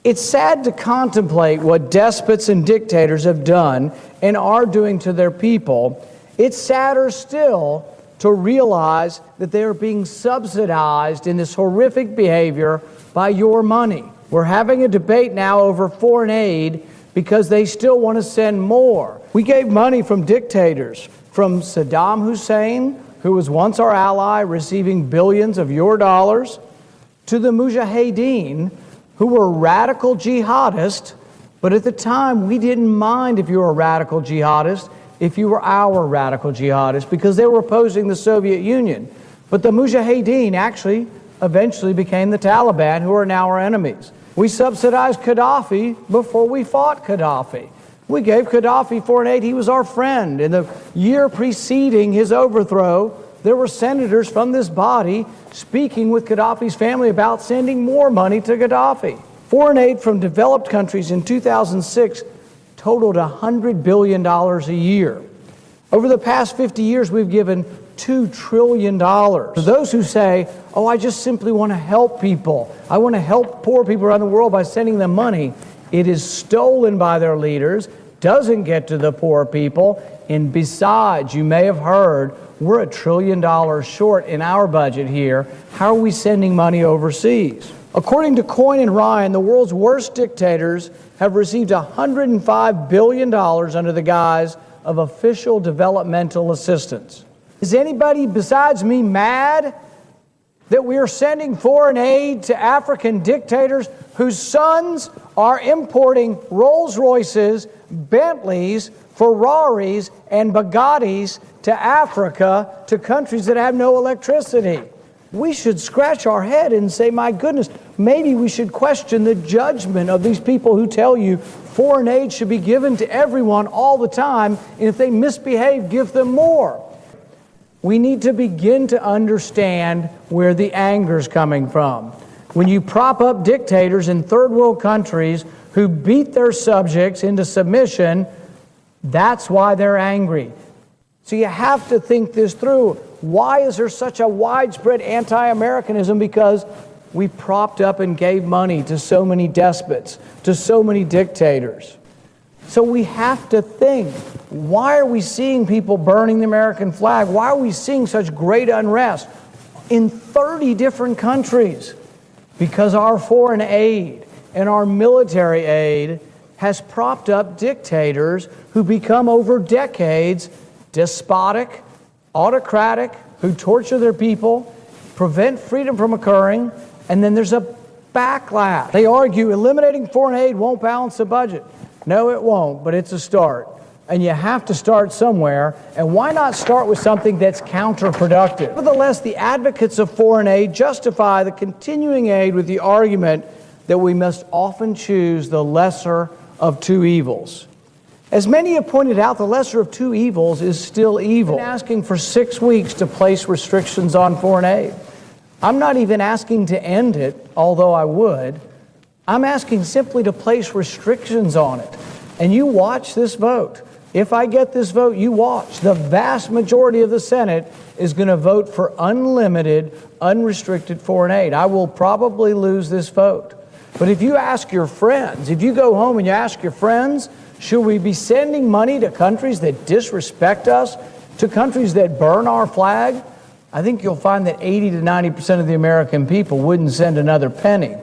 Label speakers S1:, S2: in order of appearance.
S1: It's sad to contemplate what despots and dictators have done and are doing to their people. It's sadder still to realize that they are being subsidized in this horrific behavior by your money. We're having a debate now over foreign aid because they still want to send more. We gave money from dictators, from Saddam Hussein, who was once our ally, receiving billions of your dollars, to the Mujahideen, who were radical jihadists, but at the time we didn't mind if you were a radical jihadist, if you were our radical jihadist, because they were opposing the Soviet Union. But the Mujahideen actually eventually became the Taliban, who are now our enemies. We subsidized Gaddafi before we fought Gaddafi. We gave Gaddafi foreign aid. He was our friend. In the year preceding his overthrow, there were senators from this body speaking with Gaddafi's family about sending more money to Gaddafi. Foreign aid from developed countries in 2006 totaled $100 billion a year. Over the past 50 years, we've given $2 trillion. For those who say, oh, I just simply want to help people, I want to help poor people around the world by sending them money, it is stolen by their leaders, doesn't get to the poor people, and besides, you may have heard, we're $1 trillion short in our budget here. How are we sending money overseas? According to Coyne and Ryan, the world's worst dictators have received $105 billion under the guise of official developmental assistance. Is anybody besides me mad that we are sending foreign aid to African dictators whose sons are importing Rolls-Royces, Bentleys, Ferraris, and Bugattis to Africa, to countries that have no electricity? We should scratch our head and say, my goodness, maybe we should question the judgment of these people who tell you foreign aid should be given to everyone all the time, and if they misbehave, give them more. We need to begin to understand where the anger is coming from. When you prop up dictators in third world countries who beat their subjects into submission, that's why they're angry. So you have to think this through. Why is there such a widespread anti-Americanism? Because we propped up and gave money to so many despots, to so many dictators. So we have to think, why are we seeing people burning the American flag? Why are we seeing such great unrest in 30 different countries? Because our foreign aid and our military aid has propped up dictators who become over decades despotic, autocratic, who torture their people, prevent freedom from occurring, and then there's a backlash. They argue eliminating foreign aid won't balance the budget. No, it won't, but it's a start. And you have to start somewhere, and why not start with something that's counterproductive? Nevertheless, the advocates of foreign aid justify the continuing aid with the argument that we must often choose the lesser of two evils. As many have pointed out, the lesser of two evils is still evil. I'm asking for 6 weeks to place restrictions on foreign aid. I'm not even asking to end it, although I would. I'm asking simply to place restrictions on it. And you watch this vote. If I get this vote, you watch. The vast majority of the Senate is going to vote for unlimited, unrestricted foreign aid. I will probably lose this vote. But if you ask your friends, if you go home and you ask your friends, should we be sending money to countries that disrespect us, to countries that burn our flag? I think you'll find that 80 to 90% of the American people wouldn't send another penny.